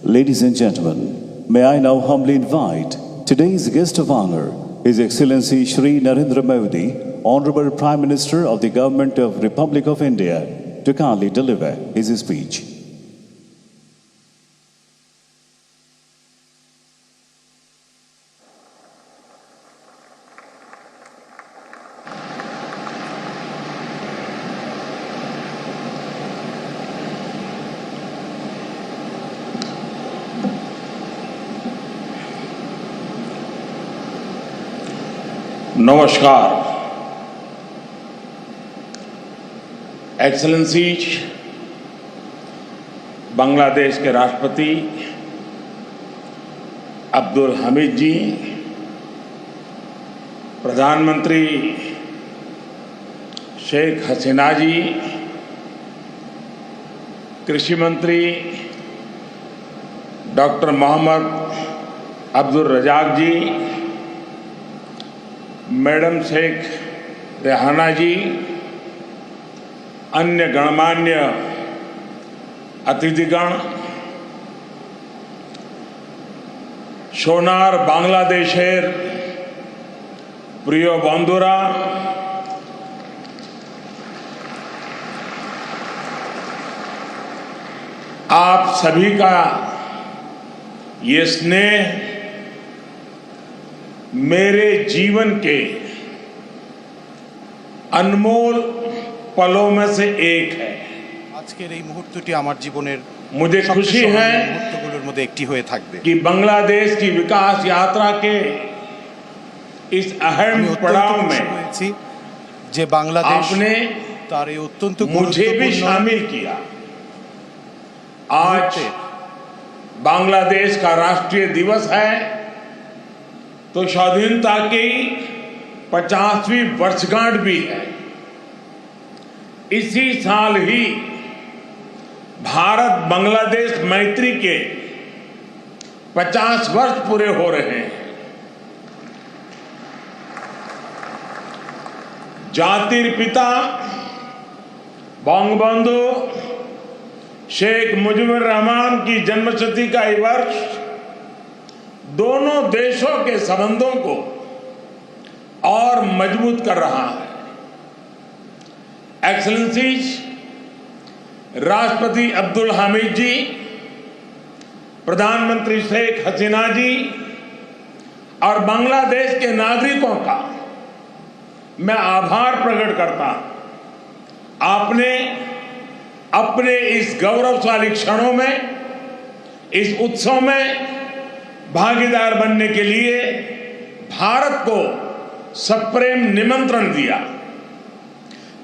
Ladies and gentlemen, may I now humbly invite today's guest of honor, His Excellency Shri Narendra Modi, Honorable Prime Minister of the Government of Republic of India, to kindly deliver his speech. नमस्कार। Excellencies, Bangladesh के राष्ट्रपति अब्दुल हमीद जी, प्रधानमंत्री शेख हसीना जी, कृषि मंत्री doctor Mohammad Abdul Razzaq जी, madam Sheikh Rehana जी, अन्य गणमान्य अतिथिगण, सोनार बांग्लादेशेर प्रिय बंधुरा, आप सभी का ये स्नेह मेरे जीवन के अनमोल पलों में से एक है। আজকের এই মুহূর্তটি আমার জীবনের मुझे खुशी है মুহূর্তগুলোর মধ্যে একটি হয়ে থাকবে कि बांग्लादेश की विकास यात्रा के इस अहम पड़ाव में যে বাংলাদেশ आपने তার এই অত্যন্ত मुझे भी शामिल किया। आज बांग्लादेश का राष्ट्रीय दिवस है, तो स्वाधीनता की 50वीं वर्षगांठ भी है। इसी साल ही भारत बांग्लादेश मैत्री के 50 वर्ष पूरे हो रहे हैं। जातिर पिता बंगबंधु शेख मुजिबुर रहमान की जन्मशती का ये वर्ष दोनों देशों के संबंधों को और मजबूत कर रहा है। एक्सेलेंसीज, राष्ट्रपति अब्दुल हमीद जी, प्रधानमंत्री शेख हसीना जी और बांग्लादेश के नागरिकों का मैं आभार प्रकट करता हूं। आपने अपने इस गौरवशाली क्षणों में, इस उत्सव में भागीदार बनने के लिए भारत को सप्रेम निमंत्रण दिया।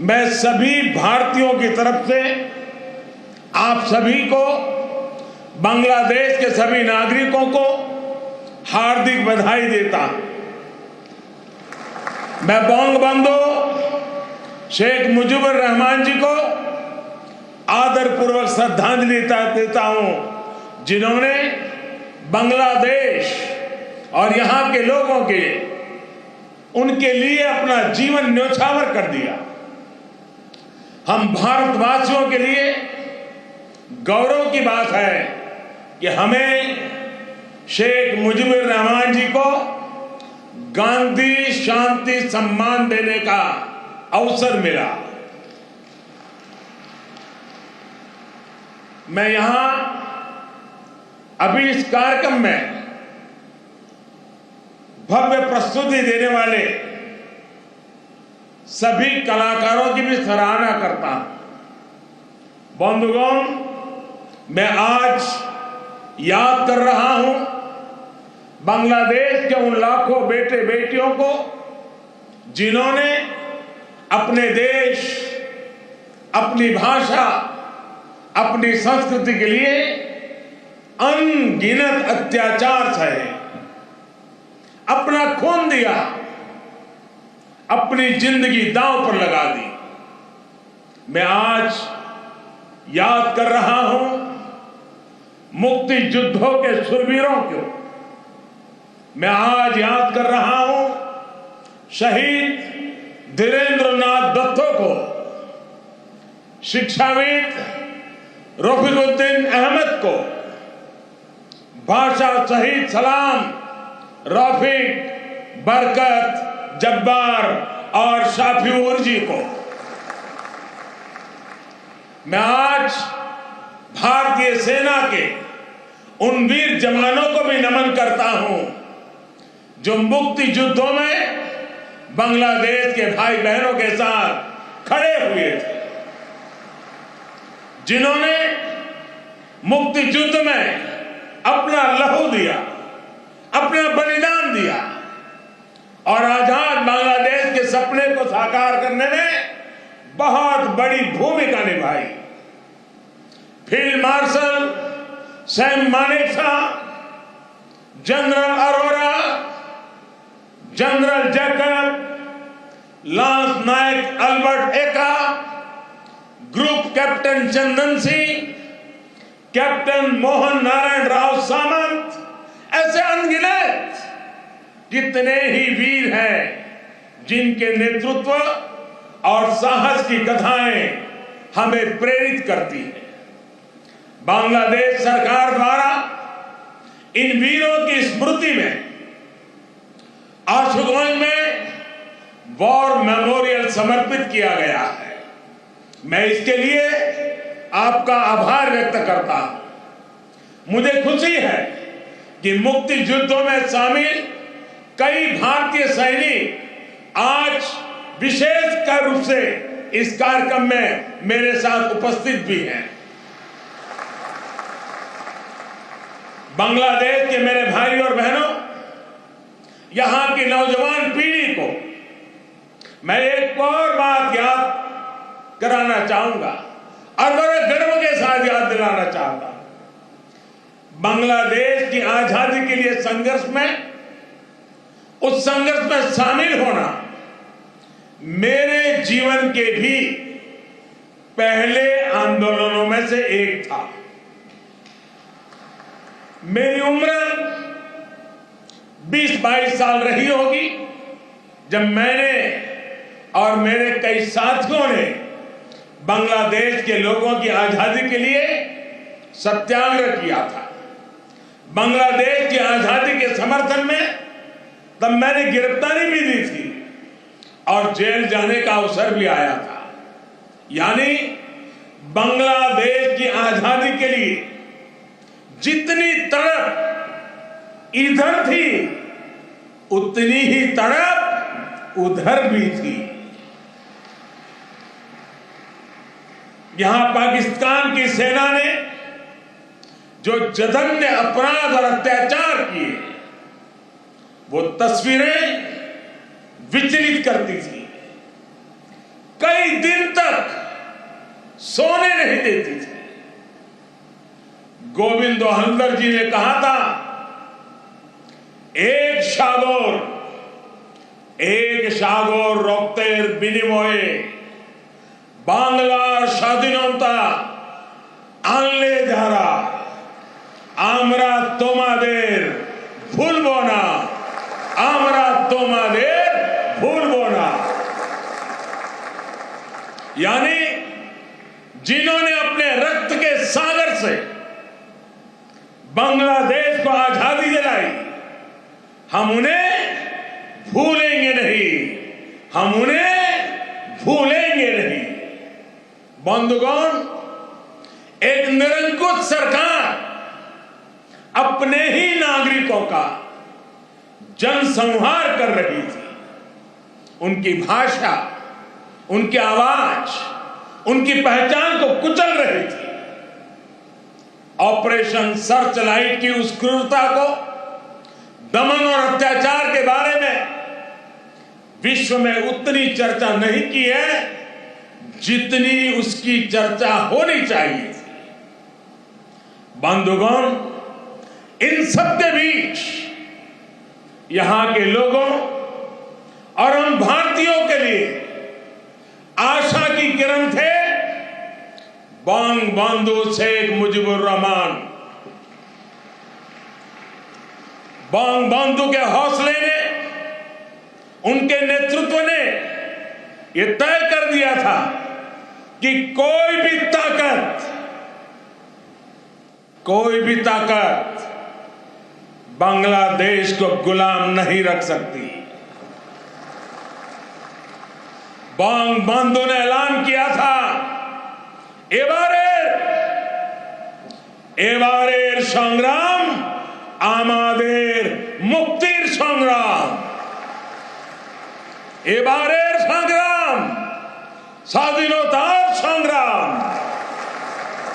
मैं सभी भारतीयों की तरफ से आप सभी को, बांग्लादेश के सभी नागरिकों को हार्दिक बधाई देता हूं। मैं बंगबंधु शेख मुजिबुर रहमान जी को आदरपूर्वक श्रद्धांजलि देता हूं, जिन्होंने बांग्लादेश और यहां के लोगों के उनके लिए अपना जीवन न्यौछावर कर दिया। हम भारतवासियों के लिए गौरव की बात है कि हमें शेख मुजिबुर रहमान जी को गांधी शांति सम्मान देने का अवसर मिला। मैं यहां अभी इस कार्यक्रम में भव्य प्रस्तुति देने वाले सभी कलाकारों की भी सराहना करता हूं। बंधुगण, मैं आज याद कर रहा हूं बांग्लादेश के उन लाखों बेटे बेटियों को जिन्होंने अपने देश, अपनी भाषा, अपनी संस्कृति के लिए अनगिनत अत्याचार सहे, अपना खून दिया, अपनी जिंदगी दांव पर लगा दी। मैं आज याद कर रहा हूं मुक्ति युद्धों के शूरवीरों को। मैं आज याद कर रहा हूं शहीद धीरेंद्रनाथ दत्तो को, शिक्षाविद रफीकुद्दीन अहमद को, बादशाह शहीद सलाम, रफीक, बरकत, जब्बार और शाफिऊर जी को मैं आज भारतीय सेना के उन वीर जवानों को भी नमन करता हूं जो मुक्ति युद्धों में बांग्लादेश के भाई बहनों के साथ खड़े हुए थे, जिन्होंने मुक्ति युद्ध में अपना लहू दिया, अपना बलिदान दिया और आजाद बांग्लादेश के सपने को साकार करने में बहुत बड़ी भूमिका निभाई। Field marshal Sam Manekshaw, general Arora, general Jacob, lance Naik Albert Ekka, group captain Chandan Singh, captain Mohan Narayan Rao Samant, ऐसे अनगिनत कितने ही वीर हैं जिनके नेतृत्व और साहस की कथाएं हमें प्रेरित करती हैं। बांग्लादेश सरकार द्वारा इन वीरों की स्मृति में आशुगंज में वॉर मेमोरियल समर्पित किया गया है। मैं इसके लिए आपका आभार व्यक्त करता हूं। मुझे खुशी है कि मुक्ति युद्धों में शामिल कई भारतीय सैनिक आज विशेष रूप से इस कार्यक्रम में मेरे साथ उपस्थित भी हैं। बांग्लादेश के मेरे भाई और बहनों, यहां की नौजवान पीढ़ी को मैं एक और बात याद कराना चाहूंगा और बड़े गर्व के साथ याद दिलाना चाहता हूं। बांग्लादेश की आजादी के लिए संघर्ष में, उस संघर्ष में शामिल होना मेरे जीवन के भी पहले आंदोलनों में से एक था। मेरी उम्र 20-22 साल रही होगी जब मैंने और मेरे कई साथियों ने बांग्लादेश के लोगों की आजादी के लिए सत्याग्रह किया था। बांग्लादेश की आजादी के समर्थन में तब मैंने गिरफ्तारी भी दी थी और जेल जाने का अवसर भी आया था। यानी बांग्लादेश की आजादी के लिए जितनी तड़प इधर थी उतनी ही तड़प उधर भी थी। यहां पाकिस्तान की सेना ने जो जघन्य अपराध और अत्याचार किए, वो तस्वीरें विचलित करती थी। कई दिन तक सोने नहीं देती थी। गोविंद हल्दर जी ने कहा था, एक সাগর রক্তের বিনিময়ে বাংলার স্বাধীনতা আনলে যারা, আমরা তোমাদের ভুলবো না, আমরা তোমাদের ভুলবো না। यानी जिन्होंने अपने रक्त के सागर से बांग्लादेश को आजादी दिलाई, हम उन्हें भूलेंगे नहीं, हम उन्हें भूलेंगे नहीं। बंधुगण, एक निरंकुश सरकार अपने ही नागरिकों का जनसंहार कर रही थी। उनकी भाषा, उनकी आवाज, उनकी पहचान को कुचल रही थी। ऑपरेशन सर्च लाइट की उस क्रूरता को, दमन और अत्याचार के बारे में विश्व में उतनी चर्चा नहीं की है जितनी उसकी चर्चा होनी चाहिए थी। बंधुगण, इन सबके बीच यहां के लोगों और हम भारतीयों के लिए आशा की किरण थे बंगबंधु शेख मुजीबुर रहमान। बंगबंधु के हौसले ने, उनके नेतृत्व ने यह तय कर दिया था कि कोई भी ताकत बांग्लादेश को गुलाम नहीं रख सकती। बंधु ने ऐलान किया था, এবারের সংগ্রাম আমাদের মুক্তির সংগ্রাম। এবারের সংগ্রাম স্বাধীনতার সংग्राम।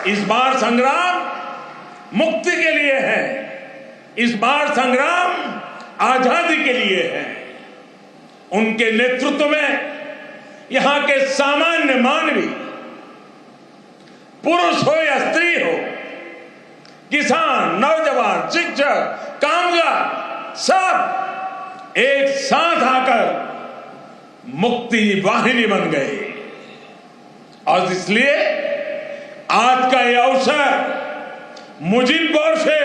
इस बार संग्राम मुक्ति के लिए है, इस बार संग्राम आजादी के लिए है। उनके नेतृत्व में यहां के सामान्य मानवी, पुरुष हो या स्त्री हो, किसान, नौजवान, शिक्षक, कामगार, सब एक साथ आकर मुक्ति वाहिनी बन गए। और इसलिए आज का यह अवसर मुजीब से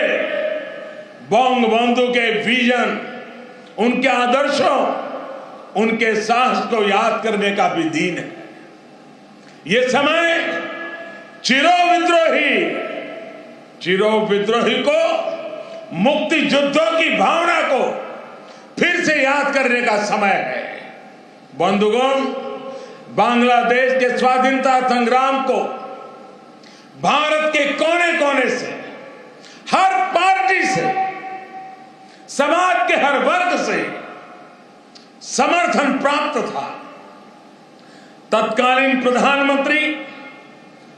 बंगबंधु के विजन, उनके आदर्शों, उनके साहस को याद करने का भी दिन है। ये समय चिरो विद्रोही को, मुक्ति युद्धों की भावना को फिर से याद करने का समय है। बंधुगण, बांग्लादेश के स्वाधीनता संग्राम को भारत के कोने कोने से, हर पार्टी से, समाज के हर वर्ग से समर्थन प्राप्त था। तत्कालीन प्रधानमंत्री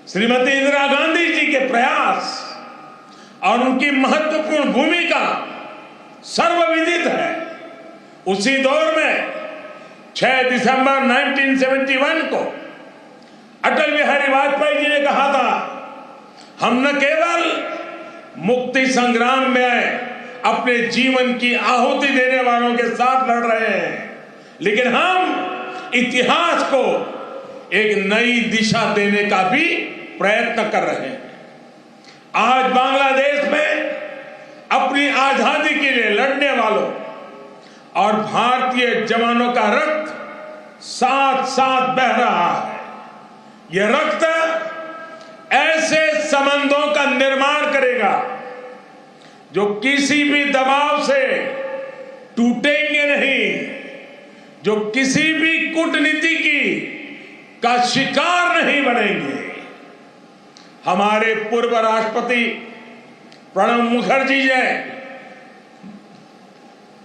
श्रीमती इंदिरा गांधी जी के प्रयास और उनकी महत्वपूर्ण भूमिका सर्वविदित है। उसी दौर में 6 दिसंबर 1971 को अटल बिहारी वाजपेयी जी ने कहा था, हम न केवल मुक्ति संग्राम में अपने जीवन की आहुति देने वालों के साथ लड़ रहे हैं, लेकिन हम इतिहास को एक नई दिशा देने का भी प्रयत्न कर रहे हैं। आज बांग्लादेश में अपनी आजादी के लिए लड़ने वालों और भारतीय जवानों का रक्त साथ साथ बह रहा है। यह रक्त ऐसे संबंधों का निर्माण करेगा जो किसी भी दबाव से टूटेंगे नहीं, जो किसी भी कूटनीति का शिकार नहीं बनेंगे। हमारे पूर्व राष्ट्रपति प्रणब मुखर्जी जी,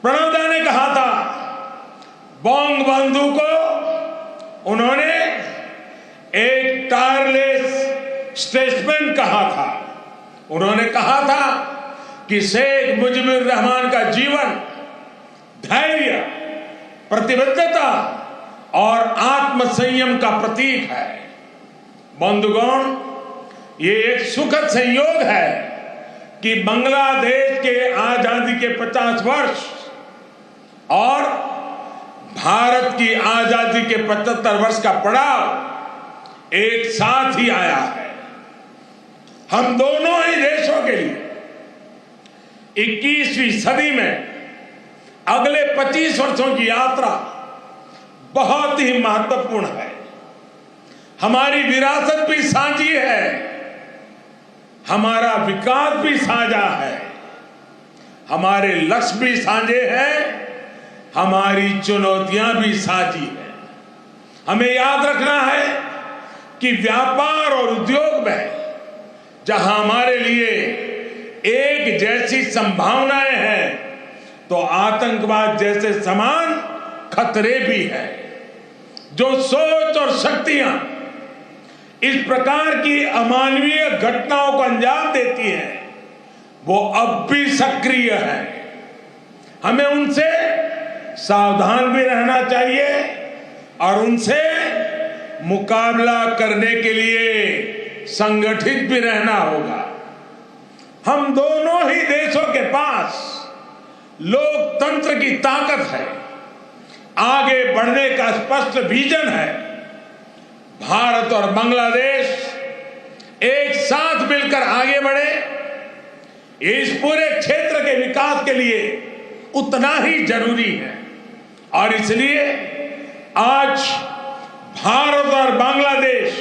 प्रणबदा ने कहा था, बंगबंधु को उन्होंने एक टायरलेस स्टेट्समैन कहा था। उन्होंने कहा था कि शेख मुजीबुर रहमान का जीवन धैर्य, प्रतिबद्धता और आत्मसंयम का प्रतीक है। बंधुगण, ये एक सुखद संयोग है कि बांग्लादेश के आजादी के 50 वर्ष और भारत की आजादी के 75 वर्ष का पड़ाव एक साथ ही आया है। हम दोनों ही देशों के लिए 21वीं सदी में अगले 25 वर्षों की यात्रा बहुत ही महत्वपूर्ण है। हमारी विरासत भी साझी है, हमारा विकास भी साझा है, हमारे लक्ष्य भी साझे हैं, हमारी चुनौतियां भी साझी हैं। हमें याद रखना है कि व्यापार और उद्योग में जहां हमारे लिए एक जैसी संभावनाएं हैं, तो आतंकवाद जैसे समान खतरे भी हैं। जो सोच और शक्तियां इस प्रकार की अमानवीय घटनाओं को अंजाम देती हैं, वो अब भी सक्रिय है। हमें उनसे सावधान भी रहना चाहिए और उनसे मुकाबला करने के लिए संगठित भी रहना होगा। हम दोनों ही देशों के पास लोकतंत्र की ताकत है, आगे बढ़ने का स्पष्ट विजन है। भारत और बांग्लादेश एक साथ मिलकर आगे बढ़े, इस पूरे क्षेत्र के विकास के लिए उतना ही जरूरी है। और इसलिए आज भारत और बांग्लादेश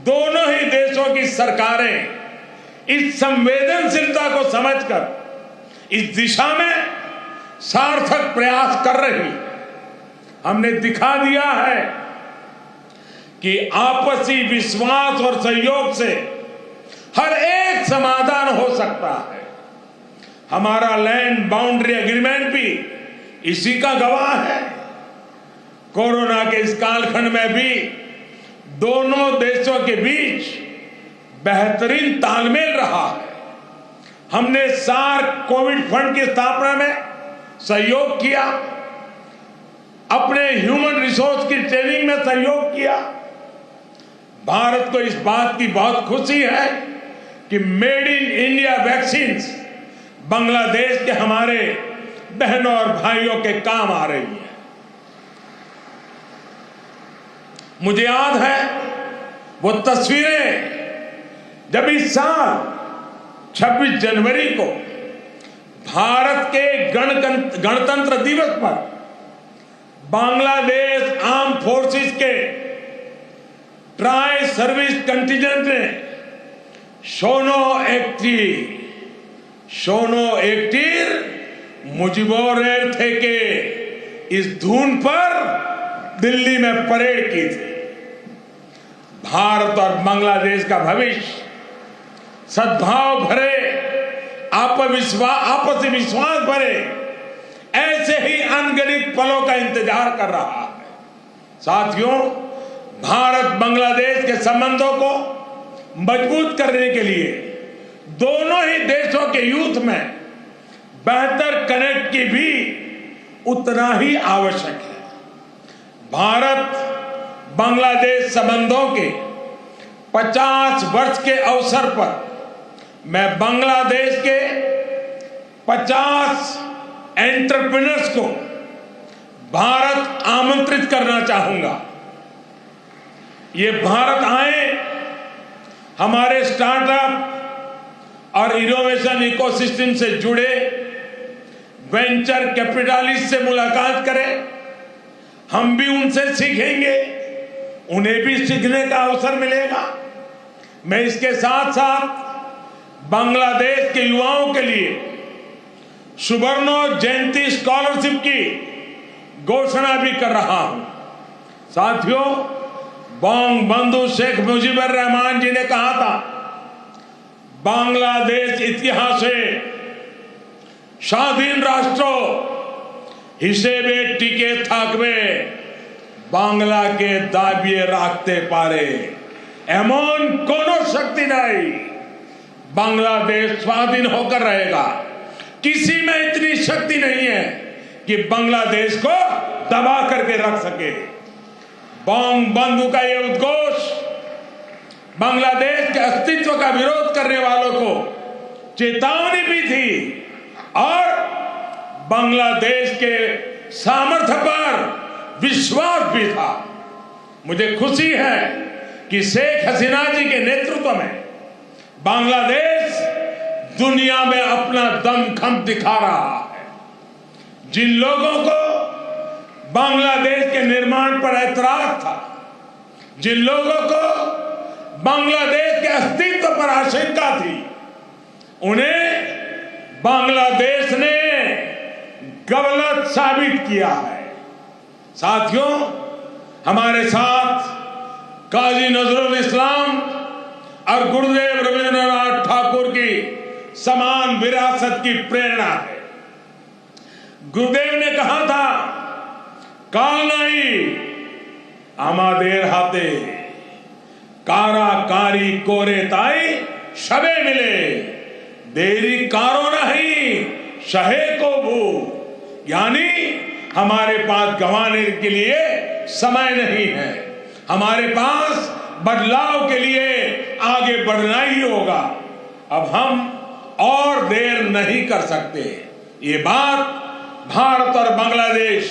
दोनों ही देशों की सरकारें इस संवेदनशीलता को समझकर इस दिशा में सार्थक प्रयास कर रही है। हमने दिखा दिया है कि आपसी विश्वास और सहयोग से हर एक समाधान हो सकता है। हमारा लैंड बाउंड्री एग्रीमेंट भी इसी का गवाह है। कोरोना के इस कालखंड में भी दोनों देशों के बीच बेहतरीन तालमेल रहा है। हमने सार्क कोविड फंड की स्थापना में सहयोग किया, अपने ह्यूमन रिसोर्स की ट्रेनिंग में सहयोग किया। भारत को इस बात की बहुत खुशी है कि made in India vaccines Bangladesh के हमारे बहनों और भाइयों के काम आ रही है। मुझे याद है वो तस्वीरें जब इस साल 26 जनवरी को भारत के गणतंत्र दिवस पर बांग्लादेश आर्म फोर्सेस के ट्राई सर्विस कंटिजेंट ने शोनो एक्टिर मुजिबोर थे के इस धुन पर दिल्ली में परेड की थी। भारत और बांग्लादेश का भविष्य सद्भाव भरे, आपसी विश्वास भरे ऐसे ही अनगिनत पलों का इंतजार कर रहा है। साथियों, भारत बांग्लादेश के संबंधों को मजबूत करने के लिए दोनों ही देशों के यूथ में बेहतर कनेक्ट की भी उतना ही आवश्यक है। भारत बांग्लादेश संबंधों के 50 वर्ष के अवसर पर मैं बांग्लादेश के 50 एंटरप्रेन्योर्स को भारत आमंत्रित करना चाहूंगा। ये भारत आए, हमारे स्टार्टअप और इनोवेशन इकोसिस्टम से जुड़े वेंचर कैपिटलिस्ट से मुलाकात करें। हम भी उनसे सीखेंगे, उन्हें भी सीखने का अवसर मिलेगा। मैं इसके साथ साथ बांग्लादेश के युवाओं के लिए सुवर्णो जयंती स्कॉलरशिप की घोषणा भी कर रहा हूं। साथियों, बंधु शेख मुजीबुर रहमान जी ने कहा था, बांग्लादेश इतिहासे স্বাধীন রাষ্ট্র হিসেবে টিকে থাকবে বাংলাকে দাবিয়ে রাখতে পারে এমন কোন শক্তি নাই। बांग्लादेश स्वाधीन होकर रहेगा। किसी में इतनी शक्ति नहीं है कि बांग्लादेश को दबा करके रख सके। बंधु का यह उद्घोष बांग्लादेश के अस्तित्व का विरोध करने वालों को चेतावनी भी थी और बांग्लादेश के सामर्थ्य पर विश्वास भी था। मुझे खुशी है कि शेख हसीना जी के नेतृत्व में बांग्लादेश दुनिया में अपना दमखम दिखा रहा है। जिन लोगों को बांग्लादेश के निर्माण पर ऐतराज था, जिन लोगों को बांग्लादेश के अस्तित्व पर आशंका थी, उन्हें बांग्लादेश ने गलत साबित किया है। साथियों, हमारे साथ काजी नजरुल इस्लाम और गुरुदेव रविंद्रनाथ ठाकुर की समान विरासत की प्रेरणा है। गुरुदेव ने कहा था, काल नहीं आमादेर हाथे काराकारी कोरे ताई शबे मिले देरी कारो नहीं शहे को भू। यानी हमारे पास गंवाने के लिए समय नहीं है, हमारे पास बदलाव के लिए आगे बढ़ना ही होगा। अब हम और देर नहीं कर सकते। ये बात भारत और बांग्लादेश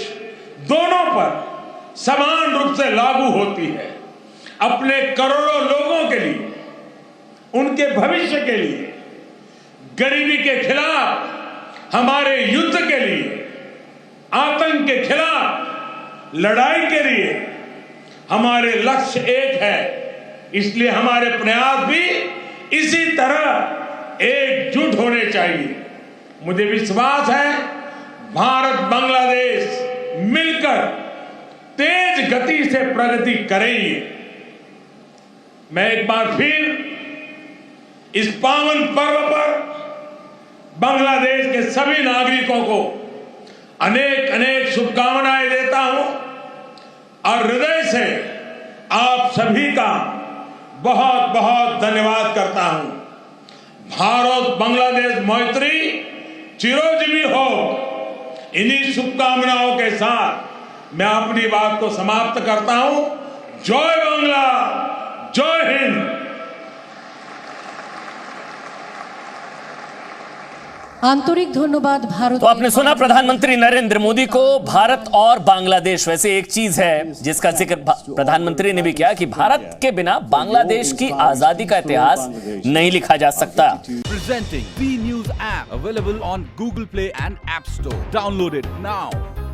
दोनों पर समान रूप से लागू होती है। अपने करोड़ों लोगों के लिए, उनके भविष्य के लिए, गरीबी के खिलाफ हमारे युद्ध के लिए, आतंक के खिलाफ लड़ाई के लिए हमारे लक्ष्य एक है। इसलिए हमारे प्रयास भी इसी तरह एकजुट होने चाहिए। मुझे विश्वास है भारत बांग्लादेश मिलकर तेज गति से प्रगति करेंगे। मैं एक बार फिर इस पावन पर्व पर बांग्लादेश के सभी नागरिकों को अनेक अनेक शुभकामनाएं देता हूं और हृदय से आप सभी का बहुत बहुत धन्यवाद करता हूं। भारत बांग्लादेश मैत्री चिरोजीवी हो। इन्हीं शुभकामनाओं के साथ मैं अपनी बात को समाप्त करता हूं। जय बांग्ला, जय हिंद। आंतरिक धन्यवाद भारत। तो आपने सुना प्रधानमंत्री नरेंद्र मोदी को। भारत और बांग्लादेश वैसे एक चीज है जिसका जिक्र प्रधानमंत्री ने भी किया कि भारत के बिना बांग्लादेश की आजादी का इतिहास नहीं लिखा जा सकता। Presenting B News app available on Google Play and App Store. Download it now.